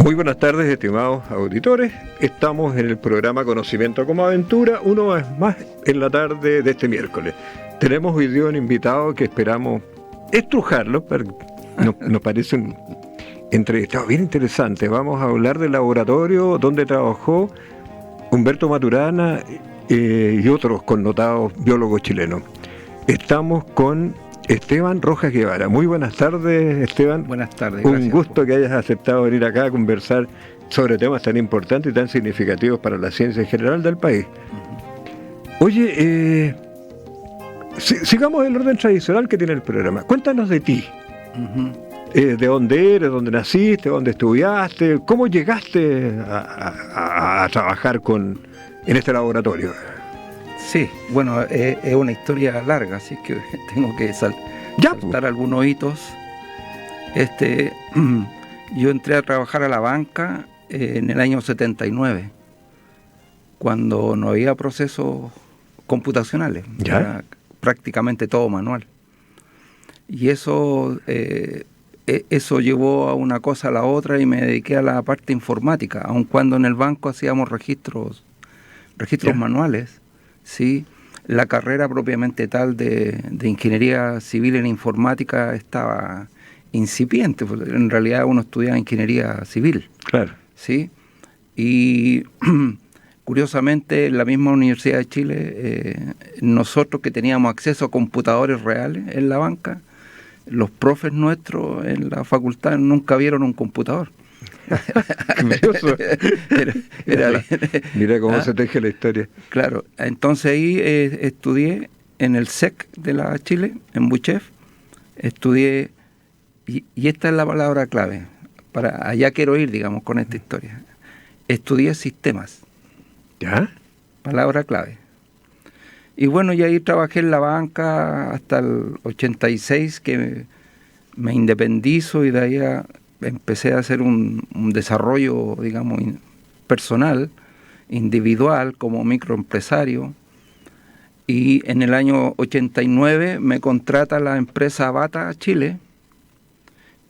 Muy buenas tardes, estimados auditores. Estamos en el programa Conocimiento como Aventura, uno más en la tarde de este miércoles. Tenemos hoy día un invitado que esperamos estrujarlo, pero nos parece un entrevistado bien interesante. Vamos a hablar del laboratorio donde trabajó Humberto Maturana y otros connotados biólogos chilenos. Estamos con Esteban Rojas Guevara. Muy buenas tardes, Esteban. Buenas tardes. Un gusto que hayas aceptado venir acá a conversar sobre temas tan importantes y tan significativos para la ciencia en general del país. Oye, sigamos el orden tradicional que tiene el programa. Cuéntanos de ti. ¿De dónde eres? ¿Dónde naciste? ¿Dónde estudiaste? ¿Cómo llegaste a trabajar en este laboratorio? Sí, bueno, es una historia larga, así que tengo que saltar algunos hitos. Yo entré a trabajar a la banca en el año 79, cuando no había procesos computacionales, era prácticamente todo manual. Y eso llevó a una cosa a la otra y me dediqué a la parte informática, aun cuando en el banco hacíamos registros manuales. Sí, la carrera propiamente tal de ingeniería civil en informática estaba incipiente, porque en realidad uno estudiaba ingeniería civil. Claro. Sí, y curiosamente en la misma Universidad de Chile, nosotros que teníamos acceso a computadores reales en la banca, los profes nuestros en la facultad nunca vieron un computador. Mira cómo se teje la historia. Claro, entonces ahí estudié en el SEC de la Chile, en Buchef, estudié, y esta es la palabra clave, para allá quiero ir, digamos, con esta historia. Estudié sistemas. ¿Ya? Palabra clave. Y bueno, y ahí trabajé en la banca hasta el 86, que me independizo, y de ahí empecé a hacer un desarrollo, digamos, personal, individual, como microempresario. Y en el año 89 me contrata la empresa Bata Chile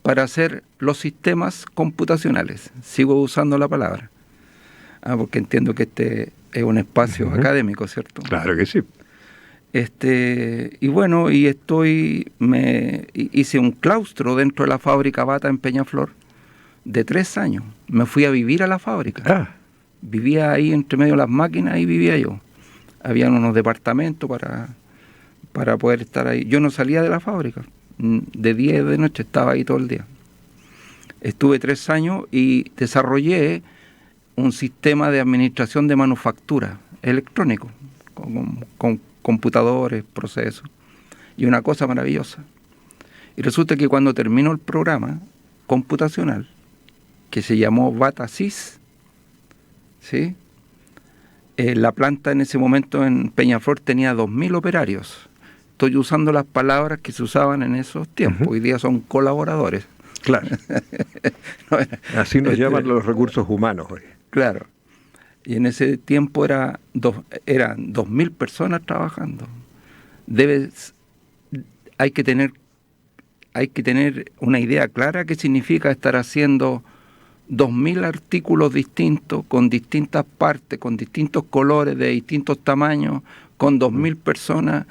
para hacer los sistemas computacionales. Sigo usando la palabra, porque entiendo que este es un espacio académico, ¿cierto? Claro que sí. Y bueno, hice un claustro dentro de la fábrica Bata en Peñaflor de 3 años. Me fui a vivir a la fábrica. Vivía ahí entre medio de las máquinas, y vivía yo. Habían unos departamentos para poder estar ahí. Yo no salía de la fábrica. De día y de noche estaba ahí todo el día. Estuve 3 años y desarrollé un sistema de administración de manufactura electrónico, con computadores, procesos, y una cosa maravillosa. Y resulta que cuando terminó el programa computacional, que se llamó BataSys, ¿sí? La planta en ese momento en Peñaflor tenía 2.000 operarios. Estoy usando las palabras que se usaban en esos tiempos. Hoy día son colaboradores. Claro. Así nos llaman los recursos humanos hoy. Claro. Y en ese tiempo eran 2.000 personas trabajando. Hay que tener una idea clara qué significa estar haciendo 2.000 artículos distintos, con distintas partes, con distintos colores, de distintos tamaños, con 2.000 personas,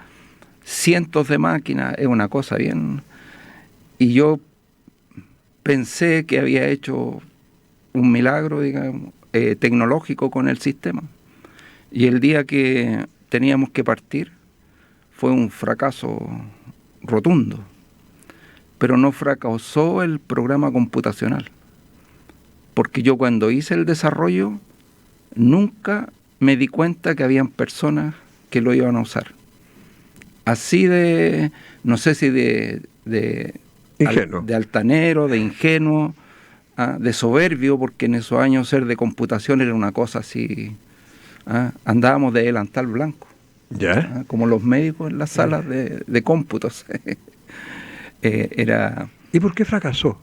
cientos de máquinas. Es una cosa bien. Y yo pensé que había hecho un milagro, digamos, tecnológico con el sistema. Y el día que teníamos que partir fue un fracaso rotundo. Pero no fracasó el programa computacional, porque yo cuando hice el desarrollo nunca me di cuenta que habían personas que lo iban a usar. Así de, no sé si de altanero, de ingenuo, de soberbio, porque en esos años ser de computación era una cosa así. Andábamos de delantal blanco, como los médicos en las salas de cómputos. ¿Y por qué fracasó?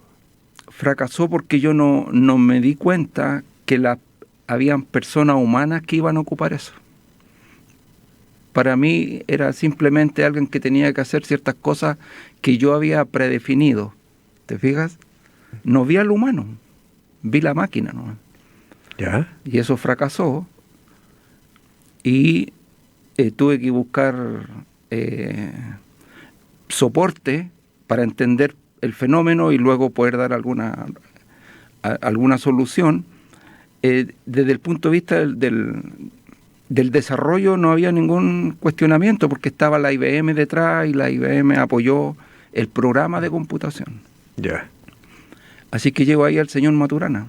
Fracasó porque yo no me di cuenta que habían personas humanas que iban a ocupar eso. Para mí era simplemente alguien que tenía que hacer ciertas cosas que yo había predefinido. ¿Te fijas? No vi al humano. vi la máquina, ¿no? ¿Ya? Y eso fracasó y tuve que buscar soporte para entender el fenómeno y luego poder dar alguna solución. Desde el punto de vista del desarrollo no había ningún cuestionamiento porque estaba la IBM detrás y la IBM apoyó el programa de computación. Ya. Así que llevo ahí al señor Maturana,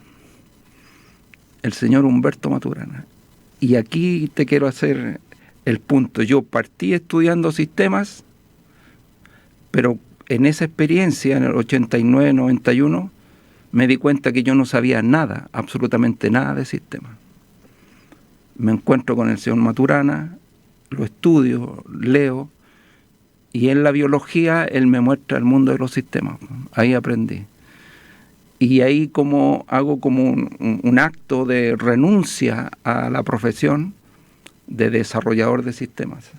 el señor Humberto Maturana. Y aquí te quiero hacer el punto. Yo partí estudiando sistemas, pero en esa experiencia, en el 89-91, me di cuenta que yo no sabía nada, absolutamente nada de sistemas. Me encuentro con el señor Maturana, lo estudio, leo, y en la biología él me muestra el mundo de los sistemas. Ahí aprendí. Y ahí hago como un acto de renuncia a la profesión de desarrollador de sistemas.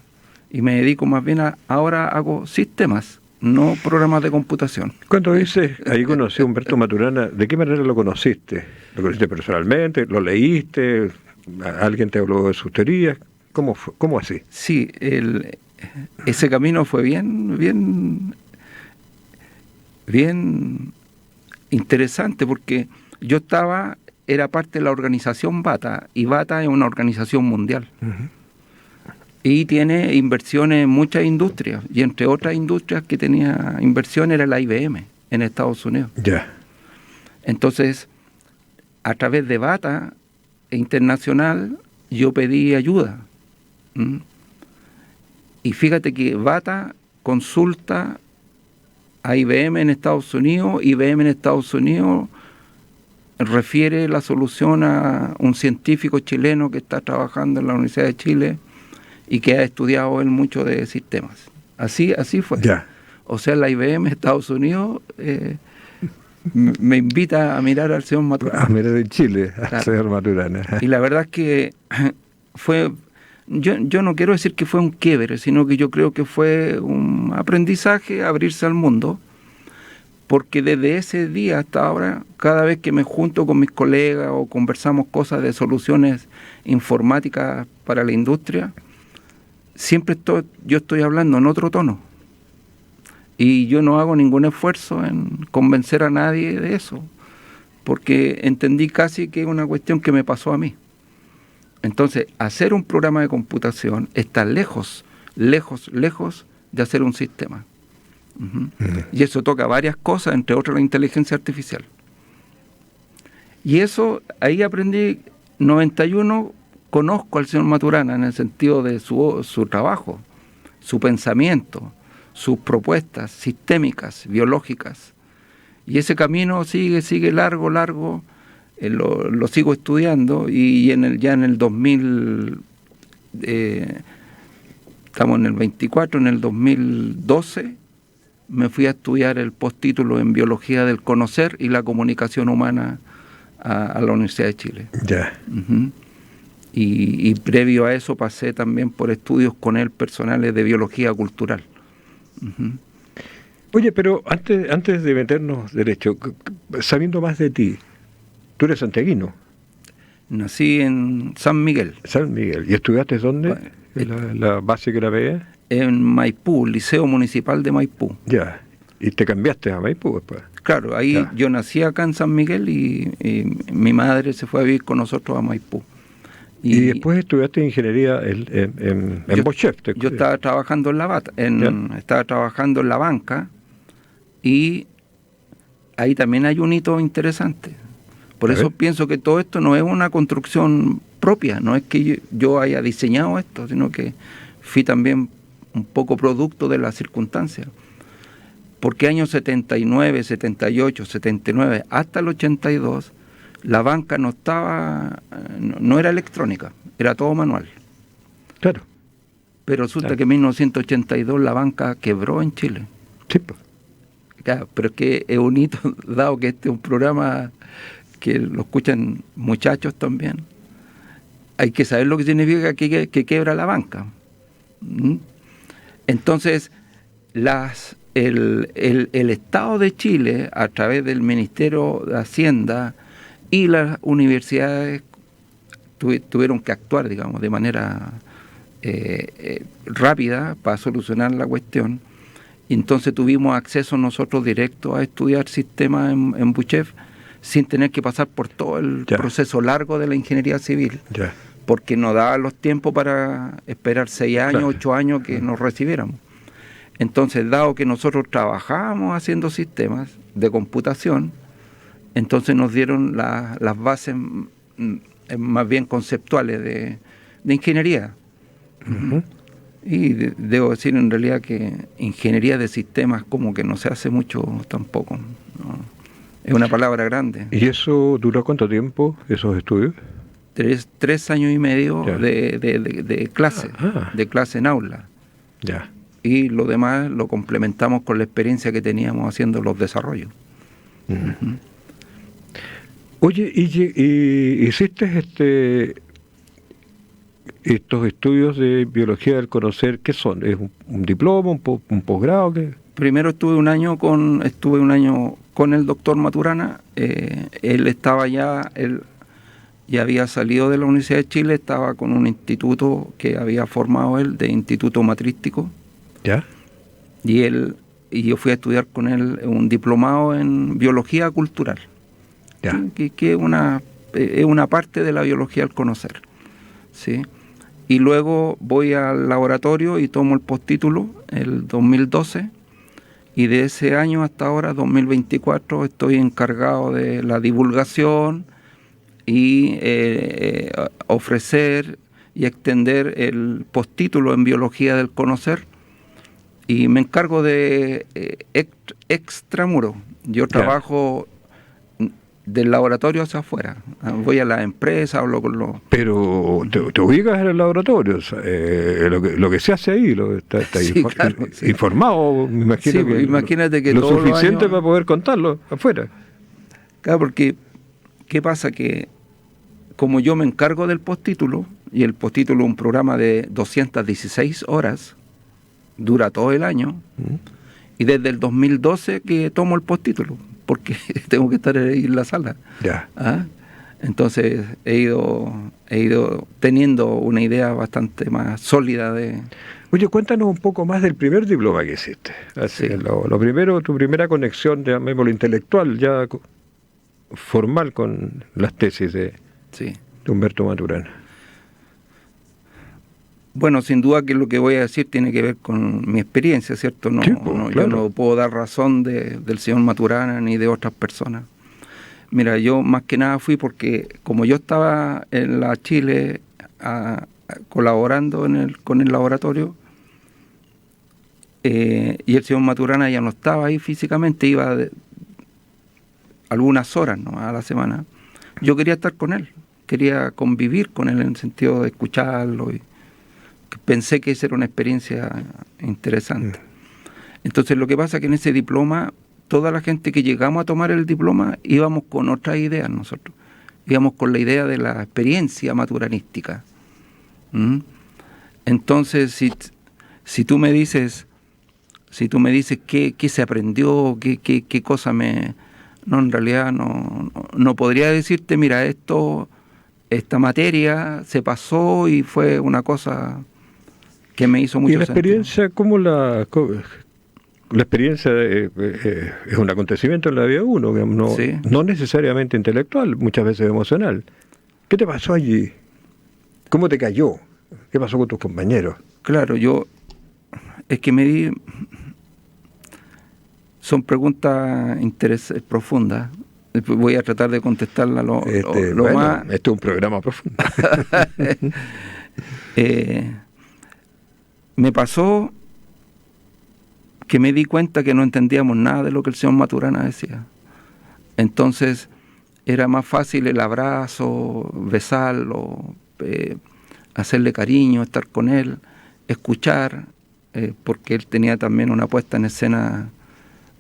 Y me dedico más bien ahora hago sistemas, no programas de computación. Cuando dices, ahí conocí a Humberto Maturana, ¿de qué manera lo conociste? ¿Lo conociste personalmente? ¿Lo leíste? ¿Alguien te habló de sus teorías? ¿Cómo fue? ¿Cómo así? Sí, ese camino fue bien interesante porque yo era parte de la organización BATA, y BATA es una organización mundial. Uh-huh. Y tiene inversiones en muchas industrias, y entre otras industrias que tenía inversión era la IBM en Estados Unidos. Ya. Entonces, a través de BATA internacional, yo pedí ayuda. Y fíjate que BATA consulta a IBM en Estados Unidos, IBM en Estados Unidos refiere la solución a un científico chileno que está trabajando en la Universidad de Chile y que ha estudiado él mucho de sistemas. Así fue. Ya. O sea, la IBM Estados Unidos me invita a mirar al señor Maturana. A mirar en Chile, al señor Maturana. Y la verdad es que fue... Yo no quiero decir que fue un quiebre, sino que yo creo que fue un aprendizaje, abrirse al mundo, porque desde ese día hasta ahora, cada vez que me junto con mis colegas o conversamos cosas de soluciones informáticas para la industria, siempre yo estoy hablando en otro tono. Y yo no hago ningún esfuerzo en convencer a nadie de eso, porque entendí casi que es una cuestión que me pasó a mí. Entonces, hacer un programa de computación está lejos de hacer un sistema. Uh-huh. Uh-huh. Y eso toca varias cosas, entre otras la inteligencia artificial. Y eso, ahí aprendí, 91, conozco al señor Maturana en el sentido de su trabajo, su pensamiento, sus propuestas sistémicas, biológicas. Y ese camino sigue largo, lo sigo estudiando, y ya en el 2000, estamos en el 24, en el 2012, me fui a estudiar el postítulo en Biología del Conocer y la Comunicación Humana a la Universidad de Chile. Ya. Uh-huh. Y previo a eso pasé también por estudios con él personales de biología cultural. Uh-huh. Oye, pero antes de meternos derecho, sabiendo más de ti, tú eres santiaguino. Nací en San Miguel. San Miguel. ¿Y estudiaste dónde? ¿La base que la veía? En Maipú, Liceo Municipal de Maipú. Ya. ¿Y te cambiaste a Maipú después? Claro, ahí ya. Yo nací acá en San Miguel y mi madre se fue a vivir con nosotros a Maipú. Y después estudiaste ingeniería en Bochef. Yo estaba trabajando en la BATA, estaba trabajando en la banca, y ahí también hay un hito interesante. Por eso pienso que todo esto no es una construcción propia, no es que yo haya diseñado esto, sino que fui también un poco producto de las circunstancias. Porque años 79, 78, 79, hasta el 82, la banca no era electrónica, era todo manual. Claro. Pero resulta que en 1982 la banca quebró en Chile. Sí, pues. Claro, pero es que es un hito, dado que este es un programa que lo escuchan muchachos también. Hay que saber lo que significa que quiebra la banca. Entonces, el Estado de Chile, a través del Ministerio de Hacienda, y las universidades tuvieron que actuar, digamos, de manera rápida para solucionar la cuestión. Y entonces tuvimos acceso nosotros directo a estudiar sistemas en Buchef sin tener que pasar por todo el proceso largo de la ingeniería civil, porque nos daban los tiempos para esperar 6 años, 8 años que nos recibiéramos. Entonces, dado que nosotros trabajábamos haciendo sistemas de computación, entonces nos dieron las bases más bien conceptuales de ingeniería. Uh-huh. Y debo decir en realidad que ingeniería de sistemas como que no se hace mucho tampoco, ¿no? Es una palabra grande. ¿Y eso duró cuánto tiempo, esos estudios? 3 años y medio de clase, de clase en aula. Ya. Y lo demás lo complementamos con la experiencia que teníamos haciendo los desarrollos. Uh-huh. Oye, ¿y hiciste estos estudios de biología del conocer? ¿Qué son? ¿Es un diploma, un posgrado? ¿Qué? Primero estuve un año con el doctor Maturana. Él ya había salido de la Universidad de Chile, estaba con un instituto que había formado él, de Instituto Matrístico. ¿Ya? Y yo fui a estudiar con él un diplomado en biología cultural. Ya. Que es una parte de la biología al conocer, ¿sí? Y luego voy al laboratorio y tomo el postítulo el 2012, y de ese año hasta ahora, 2024, estoy encargado de la divulgación y ofrecer y extender el postítulo en biología del conocer, y me encargo de extramuro. Yo trabajo del laboratorio hacia afuera. Voy a la empresa, hablo con los... Pero te ubicas en el laboratorio, o sea, lo que se hace ahí, está sí, claro, informado, me imagino. Sí, que imagínate que lo todos suficiente los años, para poder contarlo afuera. Claro, porque ¿qué pasa? Que como yo me encargo del postítulo, y el postítulo es un programa de 216 horas, dura todo el año, y desde el 2012 que tomo el postítulo, porque tengo que estar ahí en la sala. Ya. Entonces he ido teniendo una idea bastante más sólida de... Oye, cuéntanos un poco más del primer diploma que hiciste. Así, sí. Lo primero, tu primera conexión, llamémoslo intelectual, ya formal con las tesis de Humberto Maturana. Bueno, sin duda que lo que voy a decir tiene que ver con mi experiencia, ¿cierto? Sí, claro. Yo no puedo dar razón del señor Maturana ni de otras personas. Mira, yo más que nada fui porque como yo estaba en la Chile colaborando con el laboratorio, y el señor Maturana ya no estaba ahí físicamente, iba algunas horas, ¿no?, a la semana. Yo quería estar con él, quería convivir con él en el sentido de escucharlo, y pensé que esa era una experiencia interesante. Entonces lo que pasa es que en ese diploma, toda la gente que llegamos a tomar el diploma íbamos con otras ideas nosotros. Íbamos con la idea de la experiencia maturanística. Entonces, si tú me dices qué se aprendió, qué cosa no, en realidad no podría decirte, mira, esta materia se pasó y fue una cosa que me hizo mucho sentido. ¿Y la experiencia, cómo la experiencia es un acontecimiento en la vida de uno, no necesariamente intelectual, muchas veces emocional? ¿Qué te pasó allí? ¿Cómo te cayó? ¿Qué pasó con tus compañeros? Claro, es que son preguntas profundas. Voy a tratar de contestarla lo más... Esto es un programa profundo. Me pasó que me di cuenta que no entendíamos nada de lo que el señor Maturana decía. Entonces era más fácil el abrazo, besarlo, hacerle cariño, estar con él, escuchar, porque él tenía también una puesta en escena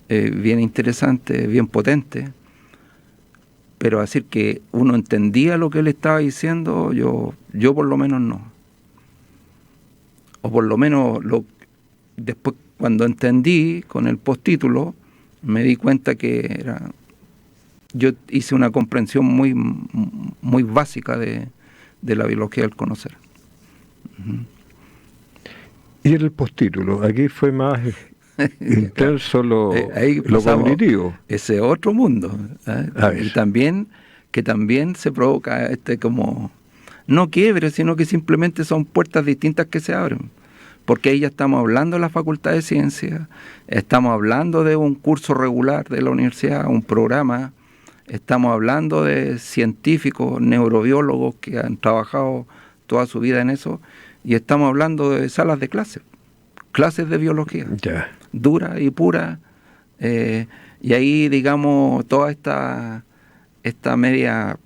bien interesante, bien potente. Pero decir que uno entendía lo que él estaba diciendo, yo por lo menos no. O por lo menos después, cuando entendí con el postítulo, me di cuenta que yo hice una comprensión muy, muy básica de la biología del conocer. Y el postítulo, aquí fue más intenso lo cognitivo. Ese otro mundo. Y también, que también se provoca como, no quiebre, sino que simplemente son puertas distintas que se abren. Porque ahí ya estamos hablando de la Facultad de Ciencias, estamos hablando de un curso regular de la universidad, un programa, estamos hablando de científicos, neurobiólogos que han trabajado toda su vida en eso, y estamos hablando de salas de clases de biología, dura y pura, y ahí, digamos, toda esta media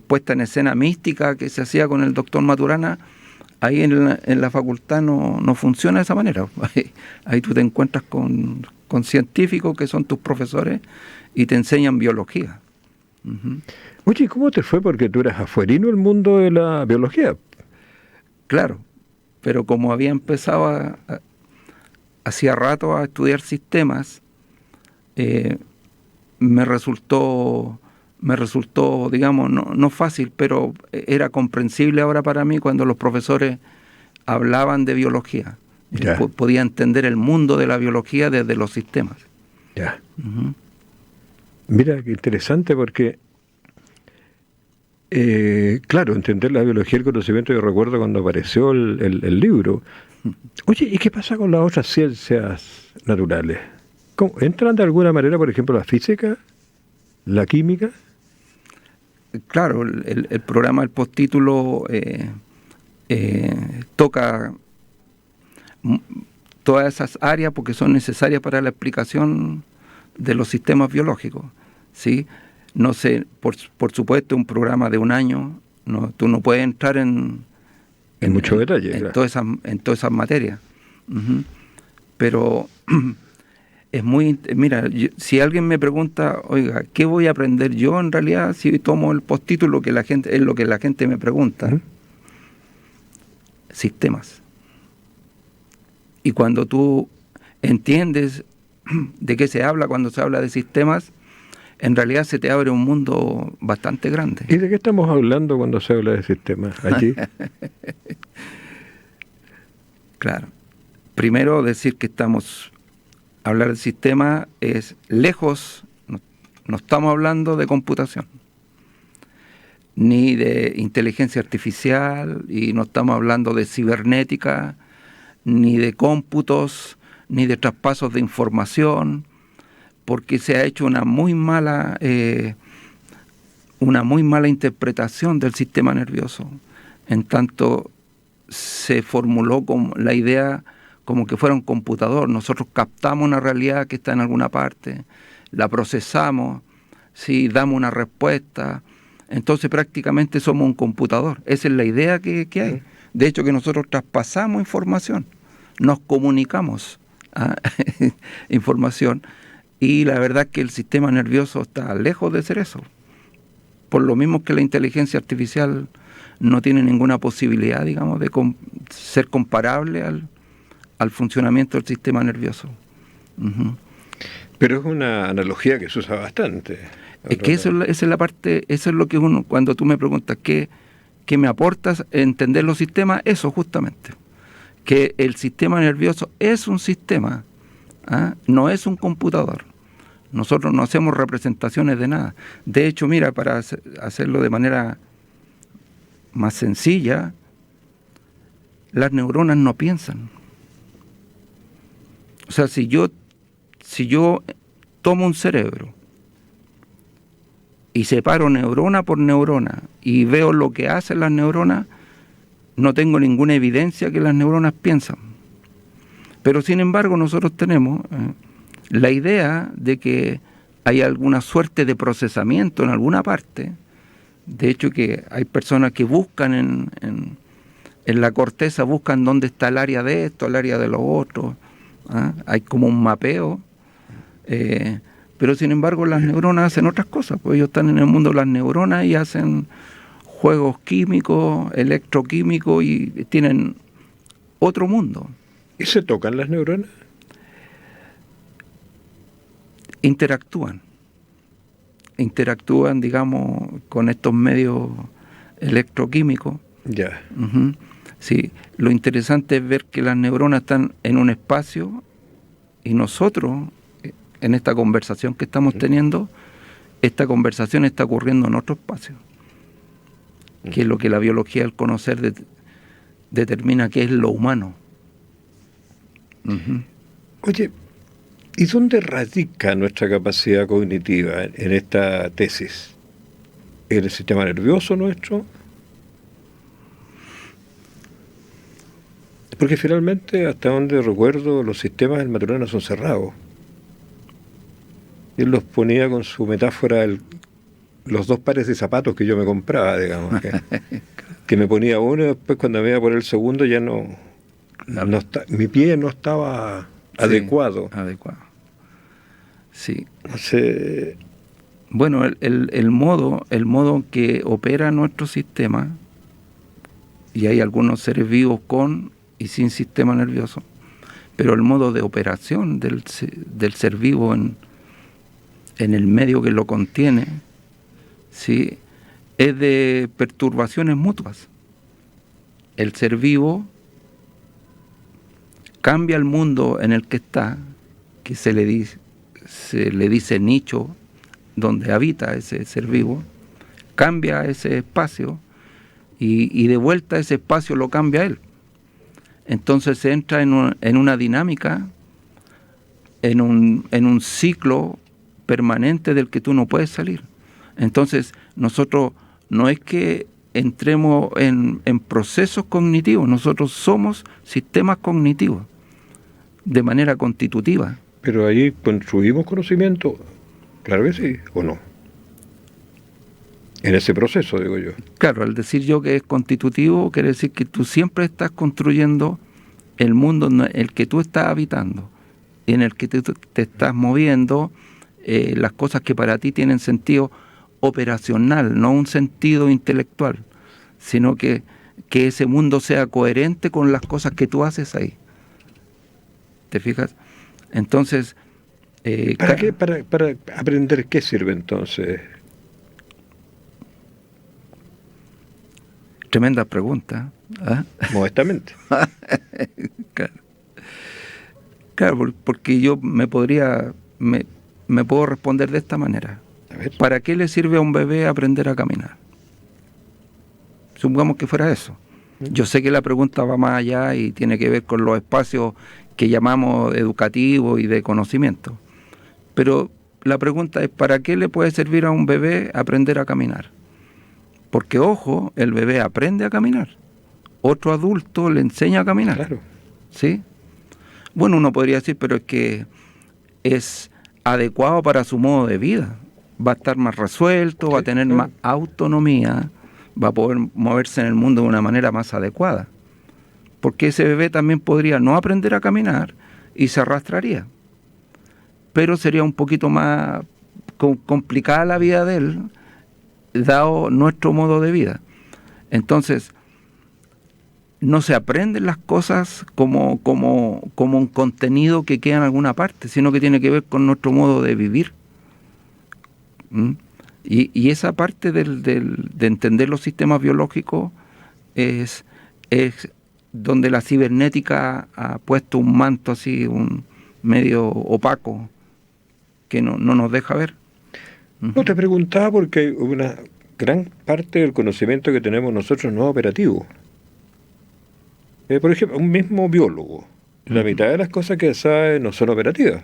puesta en escena mística que se hacía con el doctor Maturana, ahí en la facultad no funciona de esa manera. Ahí tú te encuentras con científicos que son tus profesores y te enseñan biología. Oye, ¿cómo te fue? Porque tú eras afuerino el mundo de la biología. Claro, pero como había empezado hacía rato a estudiar sistemas, me resultó, digamos, no fácil, pero era comprensible ahora para mí cuando los profesores hablaban de biología. Podía entender el mundo de la biología desde los sistemas. Mira, qué interesante porque, claro, entender la biología y el conocimiento, yo recuerdo cuando apareció el libro. Oye, ¿y qué pasa con las otras ciencias naturales? ¿Cómo? ¿Entran de alguna manera, por ejemplo, la física, la química? Claro, el programa del postítulo toca todas esas áreas porque son necesarias para la explicación de los sistemas biológicos, ¿sí? No sé, por supuesto, un programa de un año, tú no puedes entrar en mucho detalle, en todas esas materias. Pero es muy... Mira, si alguien me pregunta, oiga, ¿qué voy a aprender yo en realidad si tomo el postítulo que es lo que la gente me pregunta? Sistemas. Y cuando tú entiendes de qué se habla cuando se habla de sistemas, en realidad se te abre un mundo bastante grande. ¿Y de qué estamos hablando cuando se habla de sistemas allí? Claro. Primero decir que hablar de sistema es lejos, no estamos hablando de computación, ni de inteligencia artificial, y no estamos hablando de cibernética, ni de cómputos, ni de traspasos de información, porque se ha hecho una muy mala interpretación del sistema nervioso. En tanto, se formuló como la idea como que fuera un computador. Nosotros captamos una realidad que está en alguna parte, la procesamos, ¿sí? Damos una respuesta, entonces prácticamente somos un computador. Esa es la idea que hay. De hecho, que nosotros traspasamos información, nos comunicamos información, y la verdad es que el sistema nervioso está lejos de ser eso. Por lo mismo que la inteligencia artificial no tiene ninguna posibilidad, digamos, de ser comparable al funcionamiento del sistema nervioso. Pero es una analogía que se usa bastante. Es que esa es la parte, eso es lo que uno, cuando tú me preguntas ¿qué me aportas a entender los sistemas? Eso justamente, que el sistema nervioso es un sistema, no es un computador. Nosotros no hacemos representaciones de nada. De hecho, mira, para hacerlo de manera más sencilla, las neuronas no piensan. O sea, si yo tomo un cerebro y separo neurona por neurona y veo lo que hacen las neuronas, no tengo ninguna evidencia que las neuronas piensan. Pero sin embargo nosotros tenemos la idea de que hay alguna suerte de procesamiento en alguna parte. De hecho, que hay personas que buscan en la corteza, buscan dónde está el área de esto, el área de lo otro. Hay como un mapeo. Pero sin embargo las neuronas hacen otras cosas. Pues ellos están en el mundo de las neuronas y hacen juegos químicos, electroquímicos, y tienen otro mundo. ¿Y se tocan las neuronas? Interactúan. interactúan, digamos, con estos medios electroquímicos. Ya. Uh-huh. Sí, lo interesante es ver que las neuronas están en un espacio y nosotros, en esta conversación que estamos teniendo, esta conversación está ocurriendo en otro espacio, que es lo que la biología del conocer determina que es lo humano. Uh-huh. Oye, ¿y dónde radica nuestra capacidad cognitiva en esta tesis? ¿En el sistema nervioso nuestro? Porque finalmente, hasta donde recuerdo, los sistemas del Maturana son cerrados. Él los ponía con su metáfora, los 2 pares de zapatos que yo me compraba, digamos, que me ponía uno y después cuando me iba por el segundo ya mi pie no estaba adecuado. Sí. Entonces, bueno, el modo en que opera nuestro sistema, y hay algunos seres vivos con y sin sistema nervioso, pero el modo de operación del ser vivo en el medio que lo contiene, ¿sí?, es de perturbaciones mutuas. El ser vivo cambia el mundo en el que está, que se le dice nicho donde habita ese ser vivo, cambia ese espacio y de vuelta ese espacio lo cambia él. Entonces se entra en una dinámica, en un ciclo permanente del que tú no puedes salir. Entonces nosotros no es que entremos en procesos cognitivos, nosotros somos sistemas cognitivos de manera constitutiva. Pero ahí construimos conocimiento, claro que sí, ¿o no? En ese proceso, digo yo. Claro, al decir yo que es constitutivo, quiere decir que tú siempre estás construyendo el mundo en el que tú estás habitando, y en el que tú te estás moviendo, las cosas que para ti tienen sentido operacional, no un sentido intelectual, sino que ese mundo sea coherente con las cosas que tú haces ahí. ¿Te fijas? Entonces... ¿Para qué? Para aprender, ¿qué sirve entonces? Tremenda pregunta. ¿Ah? Modestamente. Claro, porque yo me puedo responder de esta manera. A ver. ¿Para qué le sirve a un bebé aprender a caminar? Supongamos que fuera eso. Yo sé que la pregunta va más allá y tiene que ver con los espacios que llamamos educativos y de conocimiento. Pero la pregunta es, ¿para qué le puede servir a un bebé aprender a caminar? Porque, ojo, el bebé aprende a caminar. Otro adulto le enseña a caminar. Claro. ¿Sí? Bueno, uno podría decir, pero es que es adecuado para su modo de vida. Va a estar más resuelto, sí, va a tener más autonomía, va a poder moverse en el mundo de una manera más adecuada. Porque ese bebé también podría no aprender a caminar y se arrastraría. Pero sería un poquito más complicada la vida de él, dado nuestro modo de vida. Entonces, no se aprenden las cosas como un contenido que queda en alguna parte, sino que tiene que ver con nuestro modo de vivir. Y esa parte de entender los sistemas biológicos es donde la cibernética ha puesto un manto así, un medio opaco, que no nos deja ver. No, te preguntaba porque una gran parte del conocimiento que tenemos nosotros no es operativo. Por ejemplo, un mismo biólogo, la mitad de las cosas que sabe no son operativas.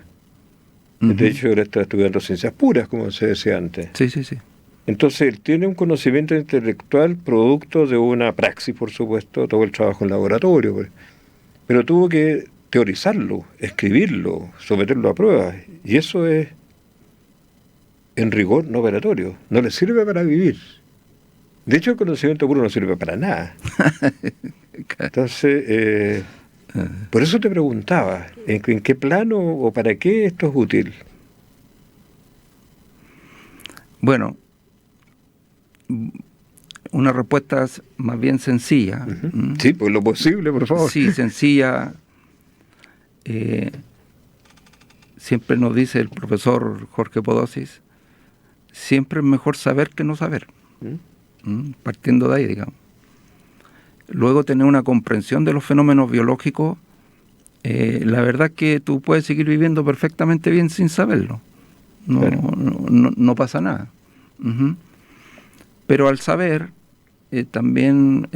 De hecho, él está estudiando ciencias puras, como se decía antes. Sí, sí, sí. Entonces, él tiene un conocimiento intelectual producto de una praxis, por supuesto, todo el trabajo en laboratorio, pero tuvo que teorizarlo, escribirlo, someterlo a pruebas, y eso es, en rigor, no operatorio, no le sirve para vivir. De hecho, el conocimiento puro no sirve para nada. Entonces, por eso te preguntaba, ¿en qué plano o para qué esto es útil? Bueno, una respuesta más bien sencilla. Sí, pues lo posible, por favor. Sí, sencilla. Siempre nos dice el profesor Jorge Podosis, siempre es mejor saber que no saber. Partiendo de ahí, digamos. Luego tener una comprensión de los fenómenos biológicos. La verdad es que tú puedes seguir viviendo perfectamente bien sin saberlo. No pasa nada. Pero al saber, también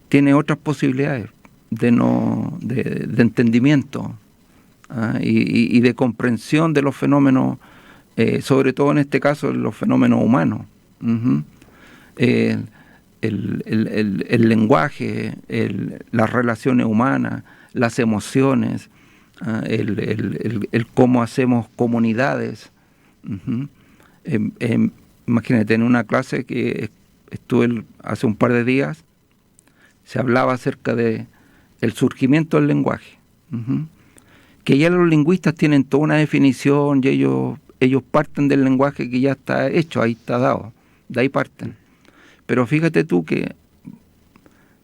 tiene otras posibilidades de entendimiento y de comprensión de los fenómenos, sobre todo en este caso los fenómenos humanos. El lenguaje, las relaciones humanas, las emociones, el cómo hacemos comunidades. Imagínate, en una clase que estuve hace un par de días, se hablaba acerca de el surgimiento del lenguaje. Que ya los lingüistas tienen toda una definición y ellos parten del lenguaje que ya está hecho, ahí está dado, de ahí parten. Pero fíjate tú que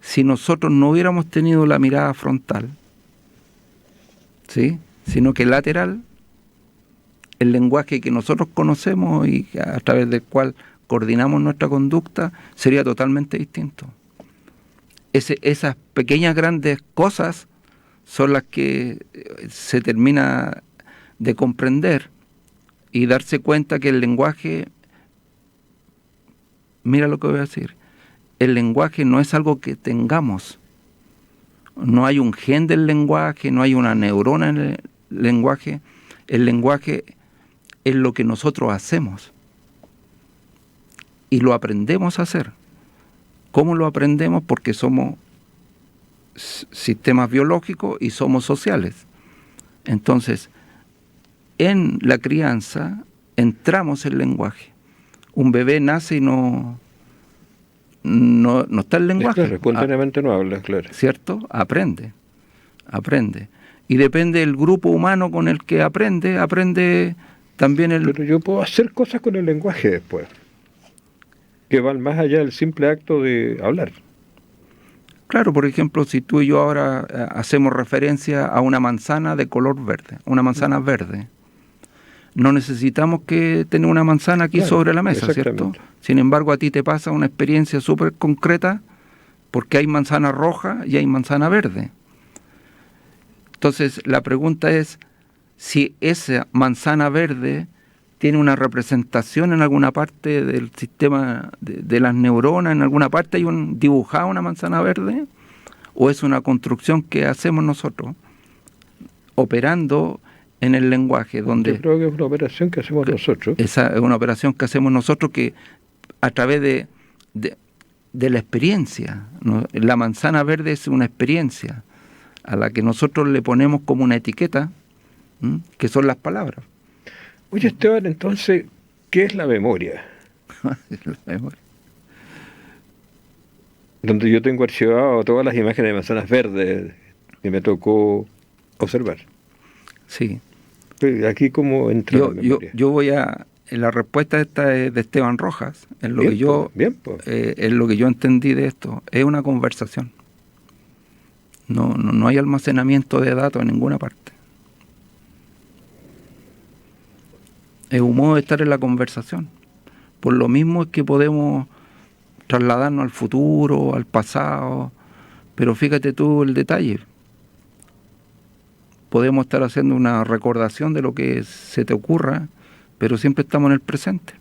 si nosotros no hubiéramos tenido la mirada frontal, ¿sí?, sino que lateral, el lenguaje que nosotros conocemos y a través del cual coordinamos nuestra conducta sería totalmente distinto. Esas pequeñas grandes cosas son las que se termina de comprender y darse cuenta que el lenguaje, mira lo que voy a decir, el lenguaje no es algo que tengamos. No hay un gen del lenguaje, no hay una neurona en el lenguaje. El lenguaje es lo que nosotros hacemos y lo aprendemos a hacer. ¿Cómo lo aprendemos? Porque somos sistemas biológicos y somos sociales. Entonces, en la crianza entramos en el lenguaje. Un bebé nace y no está el lenguaje. Claro, espontáneamente no habla, claro. ¿Cierto? Aprende. Y depende del grupo humano con el que aprende también el... Pero yo puedo hacer cosas con el lenguaje después, que van más allá del simple acto de hablar. Claro, por ejemplo, si tú y yo ahora hacemos referencia a una manzana de color verde, una manzana verde, no necesitamos que tener una manzana aquí sobre la mesa, ¿cierto? Sin embargo, a ti te pasa una experiencia súper concreta porque hay manzana roja y hay manzana verde. Entonces, la pregunta es si esa manzana verde tiene una representación en alguna parte del sistema de las neuronas, en alguna parte hay dibujada una manzana verde, o es una construcción que hacemos nosotros, operando en el lenguaje, donde... Yo creo que es una operación que hacemos nosotros. Esa es una operación que hacemos nosotros que a través de la experiencia, ¿no? La manzana verde es una experiencia a la que nosotros le ponemos como una etiqueta, que son las palabras. Oye, Esteban, entonces, ¿qué es la memoria? La memoria. Donde yo tengo archivado todas las imágenes de manzanas verdes que me tocó observar. Sí. Aquí cómo entra la memoria. Yo voy a... La respuesta esta es de Esteban Rojas. En lo que yo entendí de esto, es una conversación. No hay almacenamiento de datos en ninguna parte. Es un modo de estar en la conversación. Por lo mismo es que podemos trasladarnos al futuro, al pasado, pero fíjate tú el detalle. Podemos estar haciendo una recordación de lo que se te ocurra, pero siempre estamos en el presente.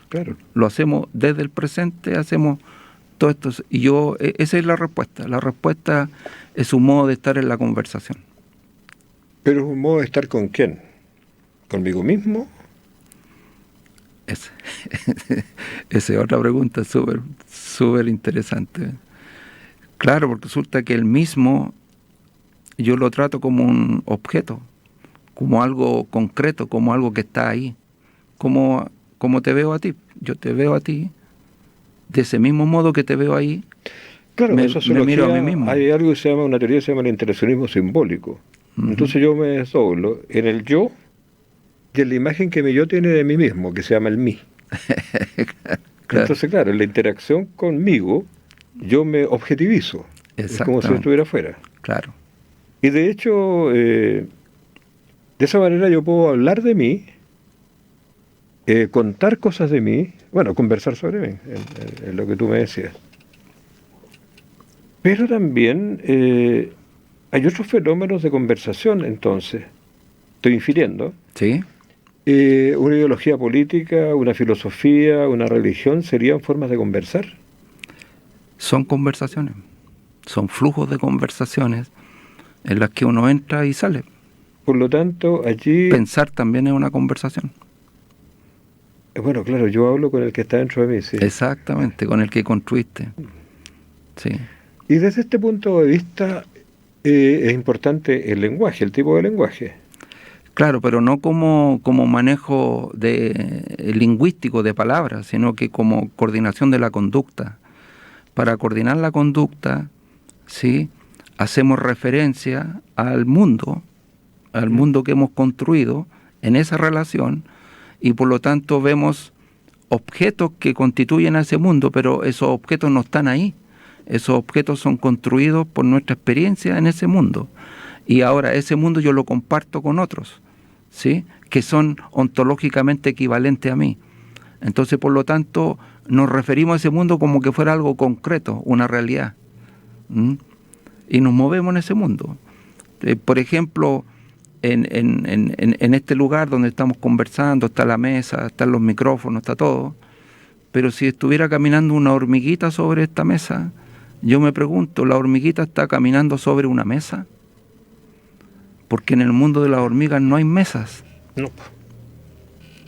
Claro. Lo hacemos desde el presente, hacemos todo esto. Y esa es la respuesta. La respuesta es un modo de estar en la conversación. ¿Pero es un modo de estar con quién? ¿Conmigo mismo? Esa es otra pregunta súper interesante. Claro, porque resulta que el mismo yo lo trato como un objeto, como algo concreto, como algo que está ahí, como te veo a ti. Yo te veo a ti de ese mismo modo que te veo ahí. Claro, me miro a mí mismo. Hay algo que se llama, una teoría que se llama el interaccionismo simbólico. Entonces yo me desdoblo en el yo y en la imagen que mi yo tiene de mí mismo, que se llama el mí. Claro. Entonces, claro, en la interacción conmigo, yo me objetivizo. Es como si estuviera afuera. Claro. Y de hecho, de esa manera yo puedo hablar de mí contar cosas de mí, bueno, conversar sobre mí, en lo que tú me decías. Pero también hay otros fenómenos de conversación, entonces, estoy infiriendo. Sí. Una ideología política, una filosofía, una religión, ¿serían formas de conversar? Son conversaciones, son flujos de conversaciones en las que uno entra y sale. Por lo tanto, allí... Pensar también es una conversación. Bueno, claro, yo hablo con el que está dentro de mí, sí. Exactamente, con el que construiste. Sí. Y desde este punto de vista es importante el lenguaje, el tipo de lenguaje. Claro, pero no como manejo lingüístico de palabras, sino que como coordinación de la conducta. Para coordinar la conducta, ¿sí?, hacemos referencia al mundo que hemos construido en esa relación, y por lo tanto vemos objetos que constituyen a ese mundo, pero esos objetos no están ahí. Esos objetos son construidos por nuestra experiencia en ese mundo. Y ahora ese mundo yo lo comparto con otros, ¿sí?, que son ontológicamente equivalentes a mí. Entonces, por lo tanto, nos referimos a ese mundo como que fuera algo concreto, una realidad. Y nos movemos en ese mundo. Por ejemplo, en este lugar donde estamos conversando, está la mesa, están los micrófonos, está todo. Pero si estuviera caminando una hormiguita sobre esta mesa, yo me pregunto, ¿la hormiguita está caminando sobre una mesa? Porque en el mundo de las hormigas no hay mesas. No.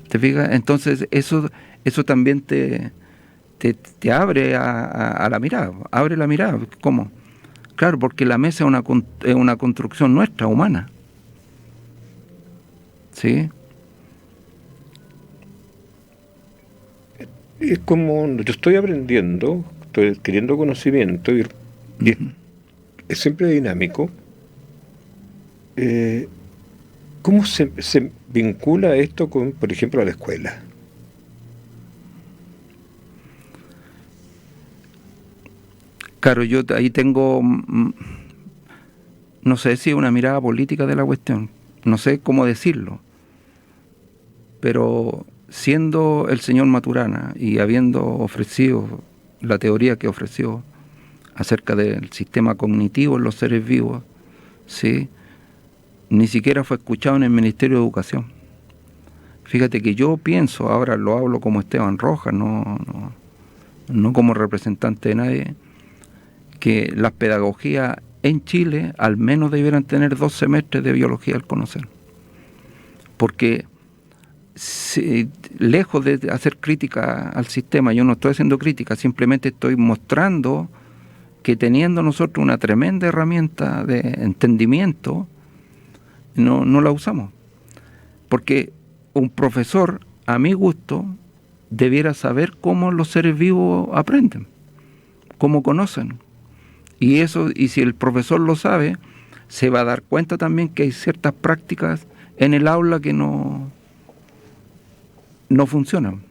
¿Te fijas? Entonces eso también te abre a la mirada. Abre la mirada. ¿Cómo? Claro, porque la mesa es una construcción nuestra, humana. ¿Sí? Es como, yo estoy aprendiendo, estoy adquiriendo conocimiento y es siempre dinámico. ¿Cómo se vincula esto con, por ejemplo, a la escuela? Claro, yo ahí tengo, no sé si una mirada política de la cuestión, no sé cómo decirlo, pero siendo el señor Maturana y habiendo ofrecido la teoría que ofreció acerca del sistema cognitivo en los seres vivos, ¿sí?, ni siquiera fue escuchado en el Ministerio de Educación. Fíjate que yo pienso, ahora lo hablo como Esteban Rojas, no como representante de nadie, que las pedagogías en Chile al menos debieran tener 2 semestres de biología al conocer. Porque lejos de hacer crítica al sistema, yo no estoy haciendo crítica, simplemente estoy mostrando que teniendo nosotros una tremenda herramienta de entendimiento, no la usamos. Porque un profesor, a mi gusto, debiera saber cómo los seres vivos aprenden, cómo conocen. Y si el profesor lo sabe, se va a dar cuenta también que hay ciertas prácticas en el aula que no funcionan.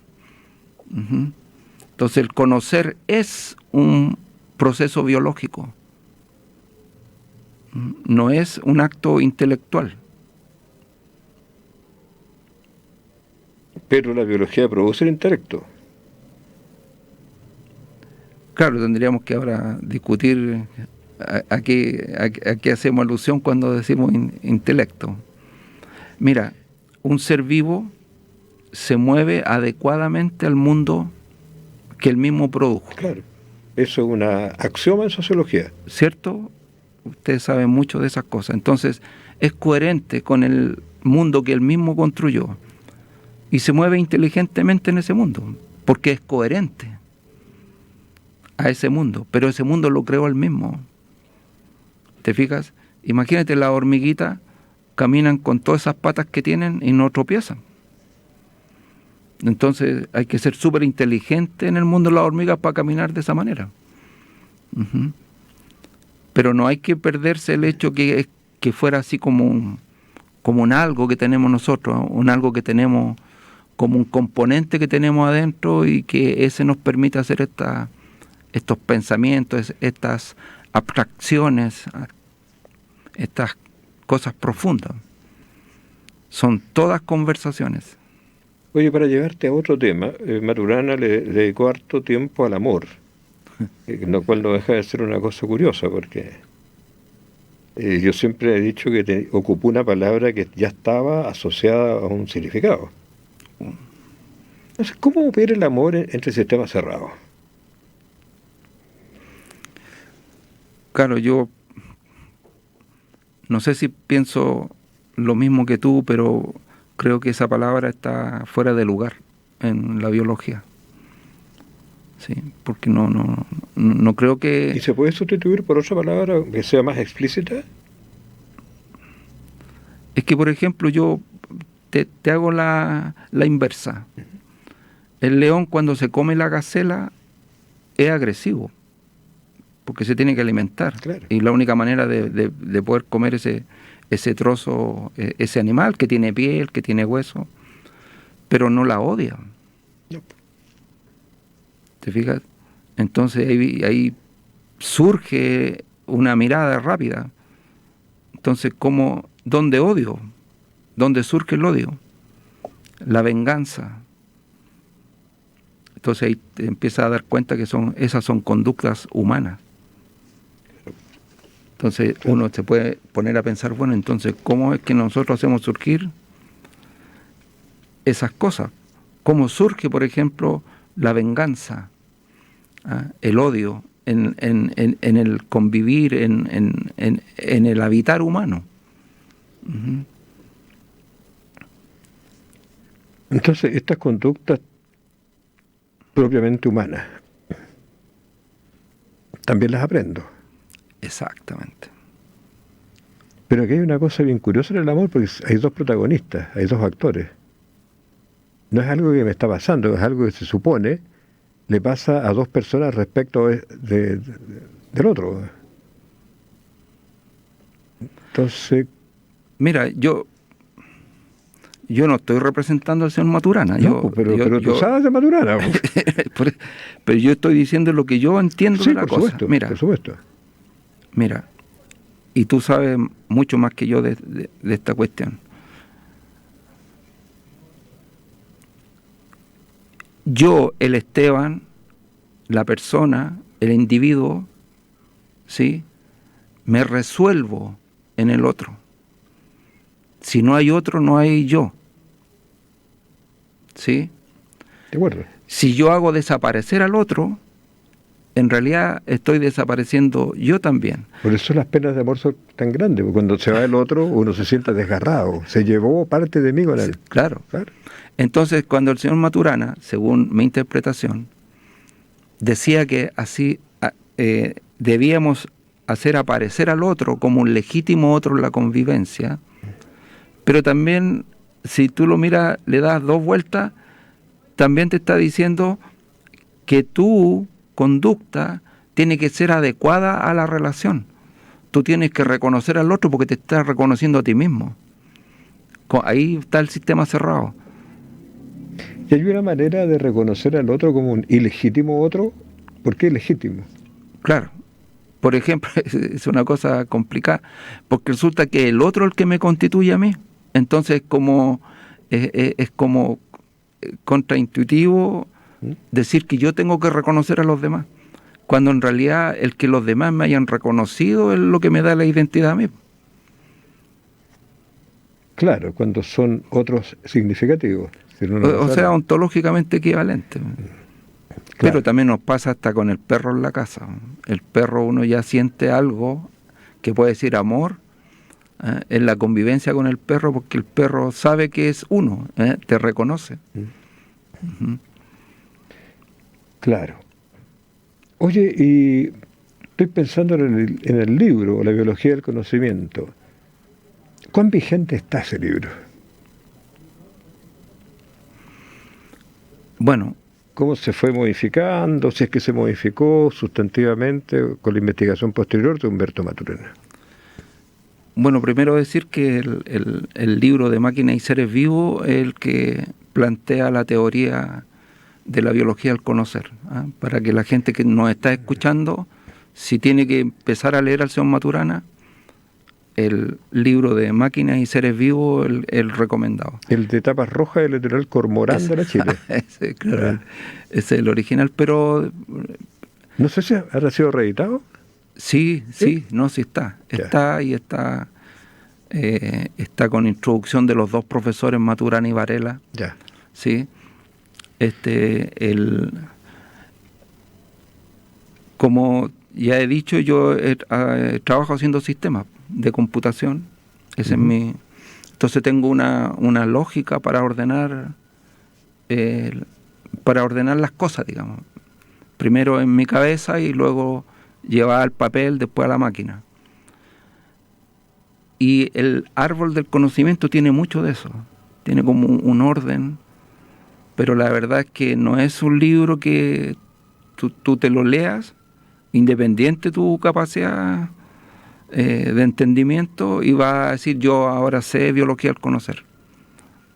Entonces el conocer es un proceso biológico, no es un acto intelectual. Pero la biología produce el intelecto. Claro, tendríamos que ahora discutir a qué hacemos alusión cuando decimos intelecto. Mira, un ser vivo se mueve adecuadamente al mundo que él mismo produjo. Claro, eso es una axioma en sociología. ¿Cierto? Ustedes saben mucho de esas cosas. Entonces, es coherente con el mundo que él mismo construyó y se mueve inteligentemente en ese mundo, porque es coherente a ese mundo, pero ese mundo lo creó él mismo. ¿Te fijas? Imagínate, las hormiguitas caminan con todas esas patas que tienen y no tropiezan. Entonces hay que ser súper inteligente en el mundo de las hormigas para caminar de esa manera. Pero no hay que perderse el hecho que fuera así como un algo que tenemos nosotros, un algo que tenemos como un componente que tenemos adentro y que ese nos permite hacer estos pensamientos, estas abstracciones, estas cosas profundas. Son todas conversaciones. Oye, para llevarte a otro tema, Maturana le dedicó harto tiempo al amor, lo cual no deja de ser una cosa curiosa, porque yo siempre he dicho que ocupó una palabra que ya estaba asociada a un significado. Entonces, ¿cómo opera el amor entre sistemas cerrados? Claro, yo no sé si pienso lo mismo que tú, pero creo que esa palabra está fuera de lugar en la biología. Sí, porque no creo que... ¿Y se puede sustituir por otra palabra que sea más explícita? Es que, por ejemplo, yo te hago la inversa. El león, cuando se come la gacela, es agresivo, porque se tiene que alimentar. Claro. Y la única manera de poder comer ese trozo, ese animal que tiene piel, que tiene hueso, pero no la odia. No. ¿Te fijas? Entonces ahí surge una mirada rápida. Entonces, ¿dónde odio? ¿Dónde surge el odio? La venganza. Entonces ahí te empiezas a dar cuenta que esas son conductas humanas. Entonces uno se puede poner a pensar, bueno, entonces, ¿cómo es que nosotros hacemos surgir esas cosas? ¿Cómo surge, por ejemplo, la venganza, el odio en el convivir, en el habitar humano? Uh-huh. Entonces, estas conductas propiamente humanas, también las aprendo. Exactamente. Pero aquí hay una cosa bien curiosa en el amor, porque hay dos protagonistas, hay dos actores. No es algo que me está pasando, es algo que se supone le pasa a dos personas respecto del otro. Entonces... Mira, yo no estoy representando al señor Maturana. No, pero tú sabes de Maturana. Pero yo estoy diciendo lo que yo entiendo de la por cosa. Supuesto, mira, por supuesto. Mira, y tú sabes mucho más que yo de esta cuestión. Yo, el Esteban, la persona, el individuo, ¿sí?, me resuelvo en el otro. Si no hay otro, no hay yo. ¿Sí? De acuerdo. Si yo hago desaparecer al otro, en realidad estoy desapareciendo yo también. Por eso las penas de amor son tan grandes, porque cuando se va el otro, uno se siente desgarrado. Se llevó parte de mí con él. Sí, claro. Entonces, cuando el señor Maturana, según mi interpretación, decía que así debíamos hacer aparecer al otro como un legítimo otro en la convivencia, pero también, si tú lo miras, le das dos vueltas, también te está diciendo que tu conducta tiene que ser adecuada a la relación. Tú tienes que reconocer al otro porque te estás reconociendo a ti mismo. Ahí está el sistema cerrado. ¿Y hay una manera de reconocer al otro como un ilegítimo otro? ¿Por qué ilegítimo? Claro. Por ejemplo, es una cosa complicada, porque resulta que el otro es el que me constituye a mí. Entonces es como contraintuitivo decir que yo tengo que reconocer a los demás, cuando en realidad el que los demás me hayan reconocido es lo que me da la identidad a mí. Claro, cuando son otros significativos. Si o sea, ontológicamente equivalente. Claro. Pero también nos pasa hasta con el perro en la casa. El perro, uno ya siente algo que puede decir amor en la convivencia con el perro, porque el perro sabe que es uno, te reconoce. Uh-huh. Claro. Oye, y estoy pensando en el libro, La biología del conocimiento. ¿Cuán vigente está ese libro? Bueno, ¿cómo se fue modificando? Si es que se modificó sustantivamente con la investigación posterior de Humberto Maturana. Bueno, primero decir que el libro de Máquinas y Seres Vivos es el que plantea la teoría de la biología al conocer, para que la gente que nos está escuchando, si tiene que empezar a leer al señor Maturana, el libro de Máquinas y Seres Vivos, el recomendado. El de tapas rojas del editorial Cormorán de la Chile. Ese, claro, ese es el original, pero... No sé si habrá sido reeditado. Sí, no, sí está. Está y está... con introducción de los dos profesores Maturana y Varela. Ya. Sí. Como ya he dicho, yo trabajo haciendo sistemas de computación. Ese es mi... Entonces tengo una lógica para ordenar las cosas, digamos. Primero en mi cabeza y luego llevar al papel, después a la máquina. Y el árbol del conocimiento tiene mucho de eso. Tiene como un orden, pero la verdad es que no es un libro que tú te lo leas, independiente de tu capacidad de entendimiento, y vas a decir, yo ahora sé biología al conocer.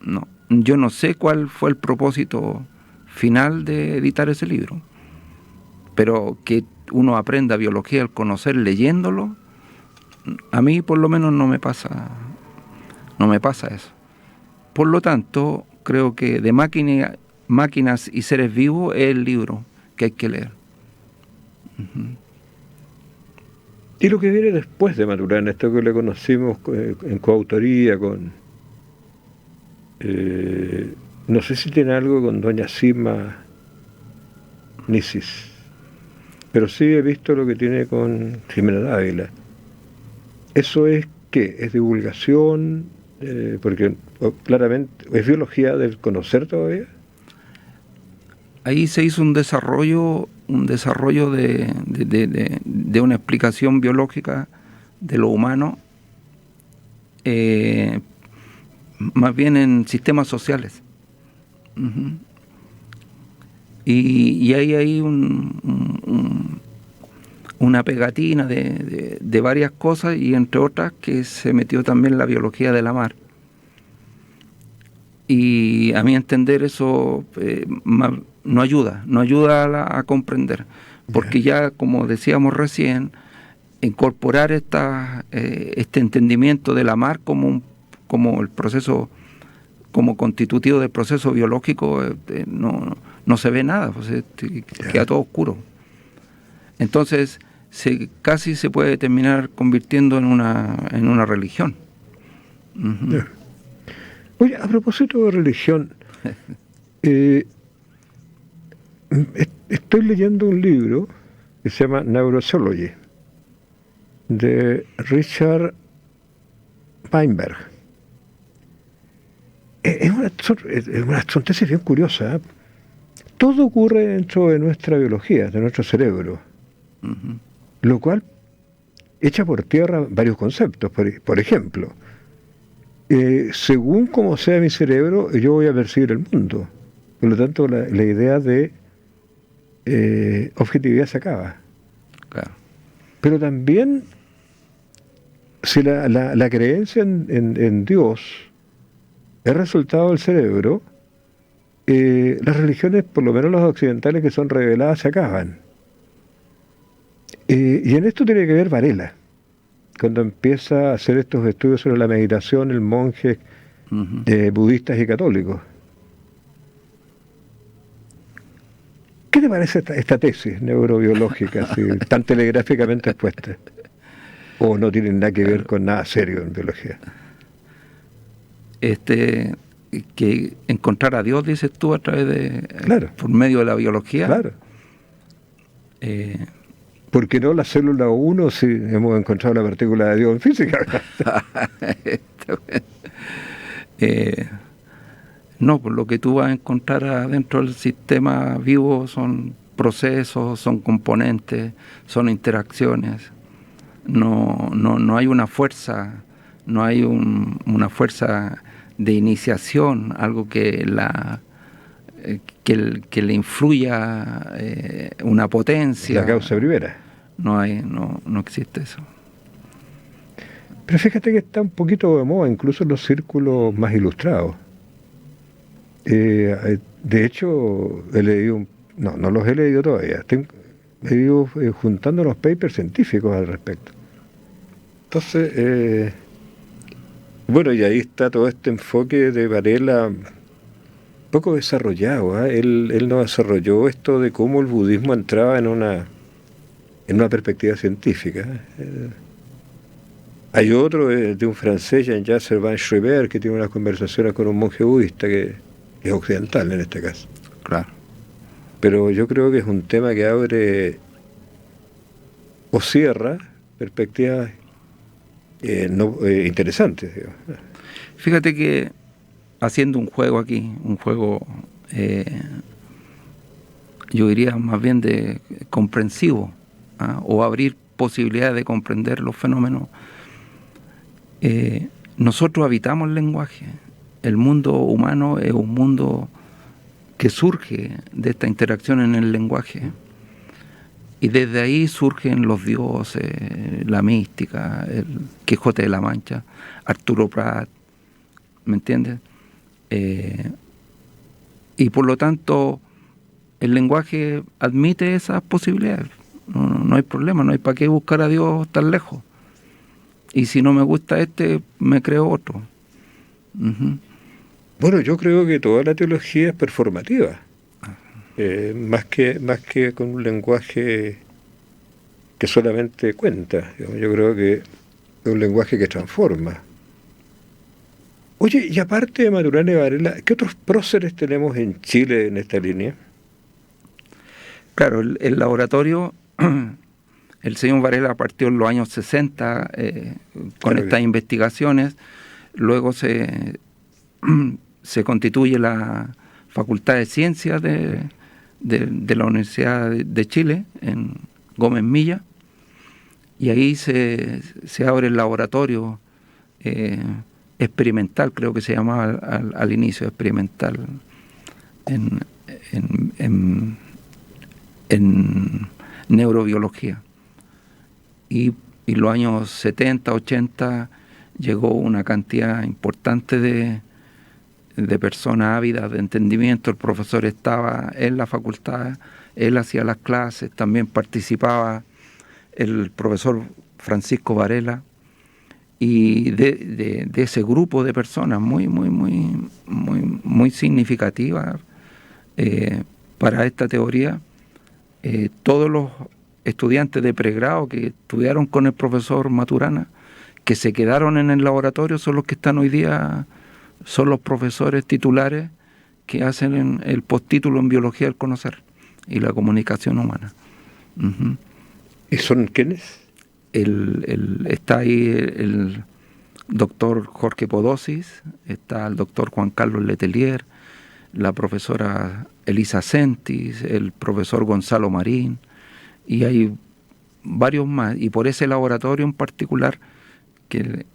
No, yo no sé cuál fue el propósito final de editar ese libro, pero que uno aprenda biología al conocer leyéndolo, a mí por lo menos no me pasa eso. Por lo tanto, creo que de Máquinas y Seres Vivos es el libro que hay que leer. Y lo que viene después de Maturana, esto que le conocimos en coautoría con... no sé si tiene algo con doña Sima Nisis, pero sí he visto lo que tiene con Jimena Dávila. ¿Eso es qué? ¿Es divulgación? Porque claramente, ¿es biología del conocer todavía? Ahí se hizo un desarrollo de una explicación biológica de lo humano, más bien en sistemas sociales. Y hay ahí una pegatina de varias cosas, y entre otras que se metió también la biología de la mar. Y a mi entender eso no ayuda a comprender, porque ya, como decíamos recién, incorporar este entendimiento de la mar como el proceso, como constitutivo del proceso biológico, no se ve nada, pues, queda todo oscuro. Entonces casi se puede terminar convirtiendo en una religión. Yeah. Oye, a propósito de religión, estoy leyendo un libro que se llama Neurozoology, de Richard Weinberg. Es una tesis bien curiosa, ¿eh? Todo ocurre dentro de nuestra biología, de nuestro cerebro, lo cual echa por tierra varios conceptos. Por ejemplo, según como sea mi cerebro, yo voy a percibir el mundo. Por lo tanto, la idea de objetividad se acaba. Claro. Pero también, si la creencia en Dios es resultado del cerebro, las religiones, por lo menos las occidentales que son reveladas, se acaban. Y en esto tiene que ver Varela, cuando empieza a hacer estos estudios sobre la meditación, el monje, budistas y católicos. ¿Qué te parece esta tesis neurobiológica, así, tan telegráficamente expuesta? ¿O no tiene nada que ver con nada serio en biología? Que encontrar a Dios, dices tú, a través de... Claro. Por medio de la biología. Claro. ¿Por qué no la célula 1 si hemos encontrado la partícula de Dios en física? No, por lo que tú vas a encontrar adentro del sistema vivo son procesos, son componentes, son interacciones. No hay una fuerza, no hay una fuerza de iniciación, algo que le influya una potencia. La causa primera. No existe eso. Pero fíjate que está un poquito de moda, incluso en los círculos más ilustrados. De hecho, he leído, no los he leído todavía, he ido juntando los papers científicos al respecto. Entonces, bueno, y ahí está todo este enfoque de Varela poco desarrollado, ¿eh? Él no desarrolló esto de cómo el budismo entraba en una perspectiva científica. Hay otro de un francés, Jean-Jacques Servan-Schreiber, que tiene unas conversaciones con un monje budista que es occidental en este caso. Claro. Pero yo creo que es un tema que abre o cierra perspectivas interesantes, digamos. Fíjate que haciendo un juego aquí, un juego yo diría más bien de comprensivo, o abrir posibilidades de comprender los fenómenos. Nosotros habitamos el lenguaje. El mundo humano es un mundo que surge de esta interacción en el lenguaje. Y desde ahí surgen los dioses, la mística, el Quijote de la Mancha, Arturo Prat, ¿me entiendes? Y por lo tanto, el lenguaje admite esas posibilidades. No hay problema, no hay para qué buscar a Dios tan lejos. Y si no me gusta me creo otro. Uh-huh. Bueno, yo creo que toda la teología es performativa. Más que con un lenguaje que solamente cuenta. Yo creo que es un lenguaje que transforma. Oye, y aparte de Maturana y Varela, ¿qué otros próceres tenemos en Chile en esta línea? Claro, el laboratorio, el señor Varela partió en los años 60 con estas investigaciones, luego se constituye la Facultad de Ciencias de la Universidad de Chile, en Gómez Milla, y ahí se abre el laboratorio experimental, creo que se llamaba al inicio, experimental, en neurobiología. Y los años 70, 80 llegó una cantidad importante de personas ávidas de entendimiento. El profesor estaba en la facultad, él hacía las clases, también participaba el profesor Francisco Varela, y de ese grupo de personas muy significativas para esta teoría, todos los estudiantes de pregrado que estudiaron con el profesor Maturana, que se quedaron en el laboratorio, son los que están hoy día, son los profesores titulares que hacen el postítulo en Biología del Conocer y la comunicación humana. Uh-huh. ¿Y son quiénes? Está ahí el doctor Jorge Podosis, está el doctor Juan Carlos Letelier, la profesora Elisa Sentis, el profesor Gonzalo Marín, y hay varios más. Y por ese laboratorio en particular, que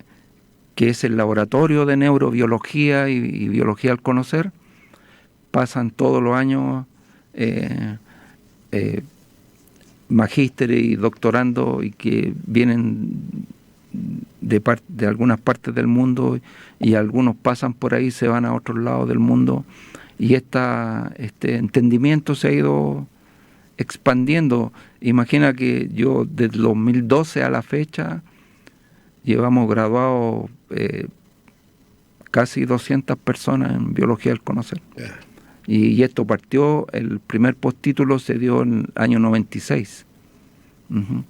es el laboratorio de neurobiología y biología al conocer, pasan todos los años magísteres y doctorando, y que vienen de algunas partes del mundo, y algunos pasan por ahí, se van a otros lados del mundo, y este entendimiento se ha ido expandiendo. Imagina que yo desde 2012 a la fecha llevamos graduados casi 200 personas en Biología del Conocer. Yeah. Y esto partió, el primer postítulo se dio en el año 96. Uh-huh.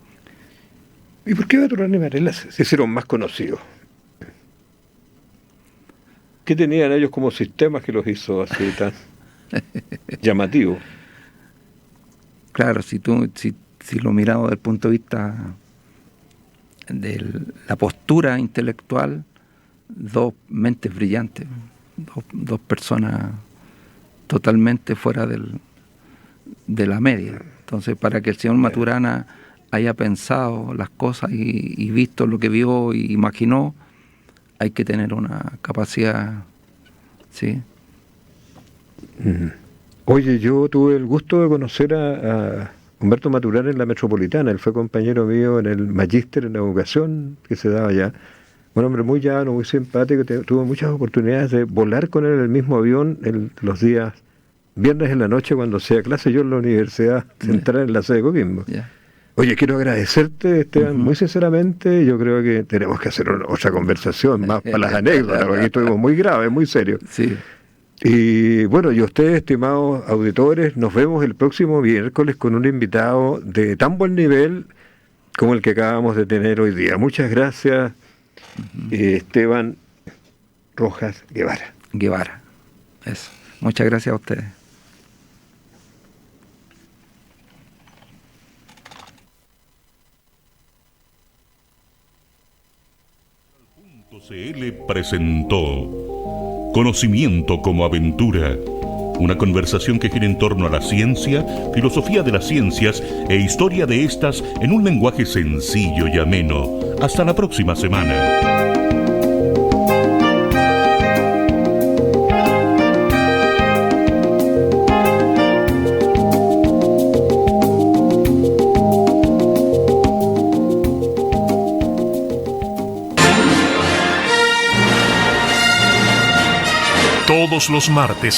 ¿Y por qué Maturana y Varela se hicieron más conocidos? ¿Qué tenían ellos como sistemas que los hizo así tan llamativos? Claro, si lo miramos desde el punto de vista de la postura intelectual, dos mentes brillantes, dos personas totalmente fuera de la media. Entonces, para que el señor Maturana haya pensado las cosas y visto lo que vio y imaginó, hay que tener una capacidad, ¿sí? Oye, yo tuve el gusto de conocer a Humberto Maturana en la Metropolitana. Él fue compañero mío en el magíster en educación que se daba allá. Un hombre muy llano, muy simpático. Tuve muchas oportunidades de volar con él en el mismo avión los días viernes en la noche cuando hacía clase yo en la Universidad Central en la sede de Coquimbo. Oye, quiero agradecerte, Esteban, muy sinceramente. Yo creo que tenemos que hacer otra conversación más para las anécdotas, porque estuvimos muy graves, muy serios. Sí. Y bueno, y ustedes, estimados auditores, nos vemos el próximo miércoles con un invitado de tan buen nivel como el que acabamos de tener hoy día. Muchas gracias, Esteban Rojas Guevara. Eso. Muchas gracias a ustedes. CL presentó Conocimiento como Aventura, una conversación que gira en torno a la ciencia, filosofía de las ciencias e historia de estas en un lenguaje sencillo y ameno. Hasta la próxima semana. Todos los martes